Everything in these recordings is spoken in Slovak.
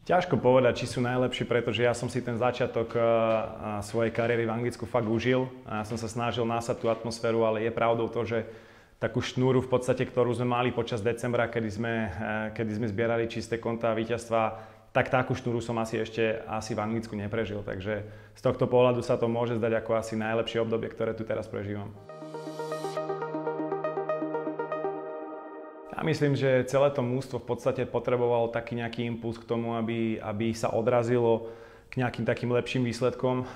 Ťažko povedať, či sú najlepší, pretože ja som si ten začiatok svojej kariéry v Anglicku fakt užil. Ja som sa snažil násať tú atmosféru, ale je pravdou to, že takú šnúru v podstate, ktorú sme mali počas decembra, kedy sme zbierali čisté kontá a víťazstva, tak takú šnúru som ešte v Anglicku neprežil. Takže z tohto pohľadu sa to môže zdať ako asi najlepšie obdobie, ktoré tu teraz prežívam. Ja myslím, že celé to mužstvo v podstate potrebovalo taký nejaký impuls k tomu, aby sa odrazilo k nejakým takým lepším výsledkom.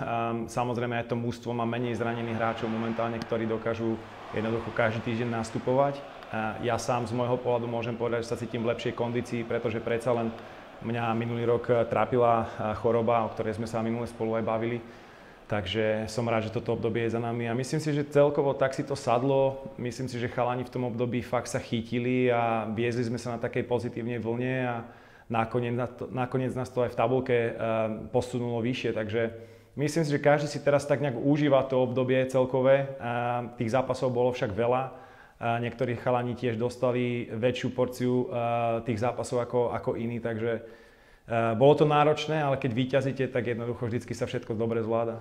Samozrejme aj to mužstvo má menej zranených hráčov momentálne, ktorí dokážu jednoducho každý týždeň nastupovať. Ja sám z môjho pohľadu môžem povedať, že sa cítim v lepšej kondícii, pretože predsa len mňa minulý rok trápila choroba, o ktorej sme sa minule spolu aj bavili. Takže som rád, že toto obdobie je za nami a myslím si, že celkovo tak si to sadlo. Myslím si, že chalani v tom období fakt sa chytili a viezli sme sa na takej pozitívnej vlne a nakoniec nás to aj v tabuľke posunulo vyššie. Takže myslím si, že každý si teraz tak nejak užíva to obdobie celkové. Tých zápasov bolo však veľa. Niektorí chalani tiež dostali väčšiu porciu tých zápasov ako iní, takže bolo to náročné, ale keď víťazíte, tak jednoducho vždycky sa všetko dobre zvláda.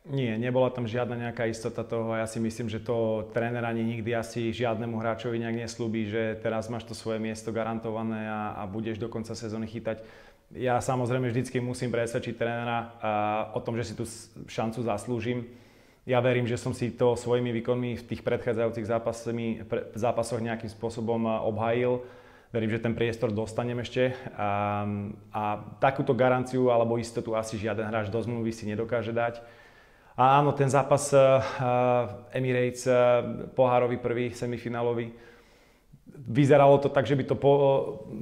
Nie, nebola tam žiadna nejaká istota toho a ja si myslím, že to tréner ani nikdy asi žiadnemu hráčovi nejak nesľúbi, že teraz máš to svoje miesto garantované a budeš do konca sezóny chytať. Ja samozrejme vždycky musím presvedčiť trénera o tom, že si tú šancu zaslúžim. Ja verím, že som si to svojimi výkonmi v tých predchádzajúcich zápasoch nejakým spôsobom obhájil. Verím, že ten priestor dostanem ešte a takúto garanciu alebo istotu asi žiaden hráč do zmluvy si nedokáže dať. A áno, ten zápas Emirates, pohárový prvý, semifinálový, vyzeralo to tak, že by to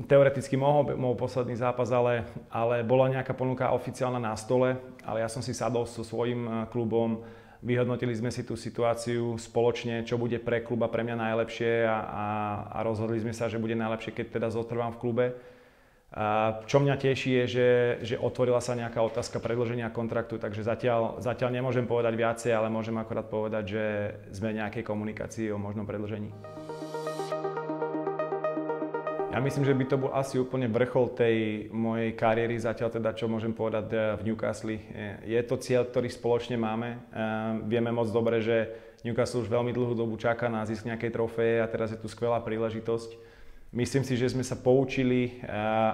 teoreticky mohol posledný zápas, ale bola nejaká ponuka oficiálna na stole, ale ja som si sadol so svojím klubom, vyhodnotili sme si tú situáciu spoločne, čo bude pre klub a pre mňa najlepšie a rozhodli sme sa, že bude najlepšie, keď teda zotrvám v klube. Čo mňa teší je, že otvorila sa nejaká otázka predĺženia kontraktu, takže zatiaľ nemôžem povedať viacej, ale môžem akorát povedať, že sme v nejakej komunikácii o možnom predĺžení. Ja myslím, že by to bol asi úplne vrchol tej mojej kariéry, zatiaľ teda, čo môžem povedať v Newcastle. Je to cieľ, ktorý spoločne máme. Vieme moc dobre, že Newcastle už veľmi dlhú dobu čaká na zisk nejakej trofeje a teraz je tu skvelá príležitosť. Myslím si, že sme sa poučili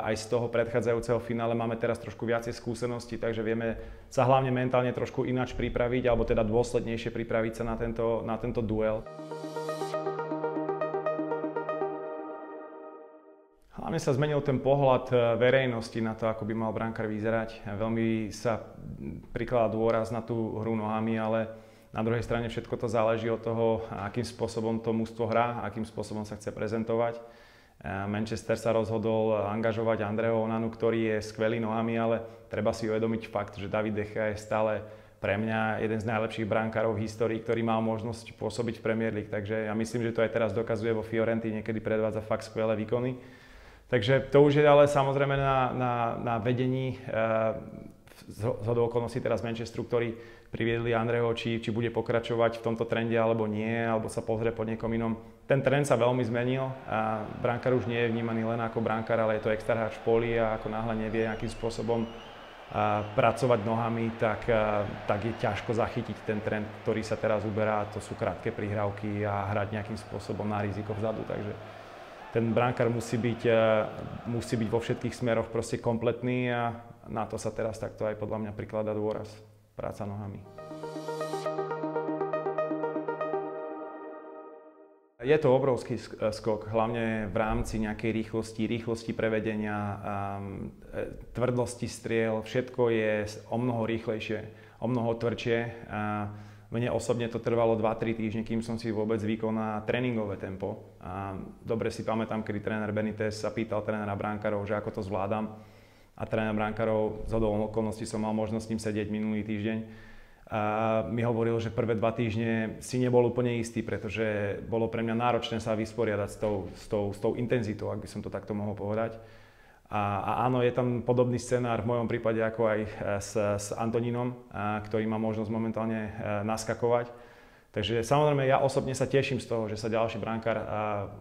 aj z toho predchádzajúceho finále. Máme teraz trošku viacej skúseností, takže vieme sa hlavne mentálne trošku ináč pripraviť, alebo teda dôslednejšie pripraviť sa na tento duel. Hlavne sa zmenil ten pohľad verejnosti na to, ako by mal brankár vyzerať. Veľmi sa prikladá dôraz na tú hru nohami, ale na druhej strane všetko to záleží od toho, akým spôsobom to mužstvo hrá, akým spôsobom sa chce prezentovať. Manchester sa rozhodol angažovať Andreho Onanu, ktorý je skvelý nohami, ale treba si uvedomiť fakt, že David De Gea je stále pre mňa jeden z najlepších brankárov v histórii, ktorý mal možnosť pôsobiť v Premier League. Takže ja myslím, že to aj teraz dokazuje vo Fiorentine, niekedy predvádza fakt skvelé výkony. Takže to už je ale samozrejme na vedení zhodou okolností teraz Manchesteru, ktorí priviedli Andreho, či bude pokračovať v tomto trende alebo nie, alebo sa pozrie po niekom inom. Ten trend sa veľmi zmenil a brankár už nie je vnímaný len ako brankár, ale je to extra hráč v poli a ako náhle nevie nejakým spôsobom pracovať nohami, tak je ťažko zachytiť ten trend, ktorý sa teraz uberá. To sú krátke prihrávky a hrať nejakým spôsobom na riziko vzadu. Takže ten brankár musí byť vo všetkých smeroch proste kompletný a na to sa teraz takto aj podľa mňa prikladá dôraz. Práca nohami. Je to obrovský skok, hlavne v rámci nejakej rýchlosti prevedenia, tvrdlosti striel. Všetko je o mnoho rýchlejšie, o mnoho tvrdšie. Mne osobne to trvalo 2-3 týždne, kým som si vôbec zvykol na tréningové tempo. Dobre si pamätám, kedy tréner Benitez sa pýtal trénera brankárov, že ako to zvládam. A tréner brankárov, zhodou okolností som mal možnosť s ním sedieť minulý týždeň. A mi hovoril, že prvé 2 týždne si nebol úplne istý, pretože bolo pre mňa náročné sa vysporiadať s tou intenzitou, ak by som to takto mohol povedať. A áno, je tam podobný scenár v mojom prípade ako aj s Antonínom, ktorý má možnosť momentálne naskakovať. Takže samozrejme ja osobne sa teším z toho, že sa ďalší brankár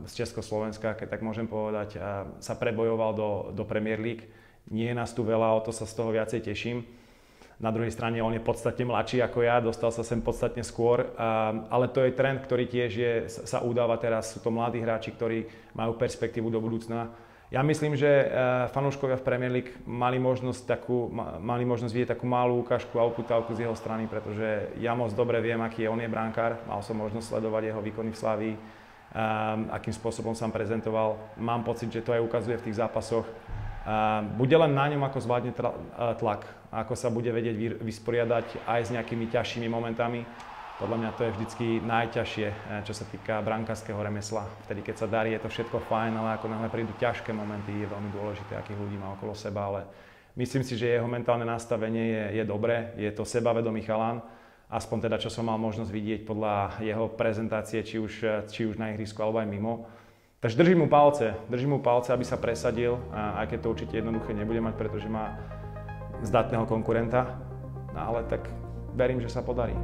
z Československa, keď tak môžem povedať, sa prebojoval do Premier League. Nie je nás tu veľa, o to sa z toho viacej teším. Na druhej strane on je podstatne mladší ako ja, dostal sa sem podstatne skôr, ale to je trend, ktorý tiež sa udáva teraz. Sú to mladí hráči, ktorí majú perspektívu do budúcna. Ja myslím, že fanúškovia v Premier League mali možnosť vidieť takú malú ukážku a upútavku z jeho strany, pretože ja moc dobre viem, aký on je brankár. Mal som možnosť sledovať jeho výkony v Slavii, akým spôsobom sa prezentoval. Mám pocit, že to aj ukazuje v tých zápasoch. Bude len na ňom, ako zvládne tlak, ako sa bude vedieť vysporiadať aj s nejakými ťažšími momentami. Podľa mňa to je vždycky najťažšie, čo sa týka brankárskeho remesla. Vtedy, keď sa darí, je to všetko fajn, ale ako náhle prídu ťažké momenty, je veľmi dôležité, akých ľudí má okolo seba. Ale myslím si, že jeho mentálne nastavenie je dobré, je to sebavedomý chalan. Aspoň teda, čo som mal možnosť vidieť podľa jeho prezentácie, či už na ihrisku, alebo aj mimo. Takže držím mu palce, aby sa presadil, aj keď to určite jednoduché nebude mať, pretože má zdatného konkurenta. No, ale tak verím, že sa podarí.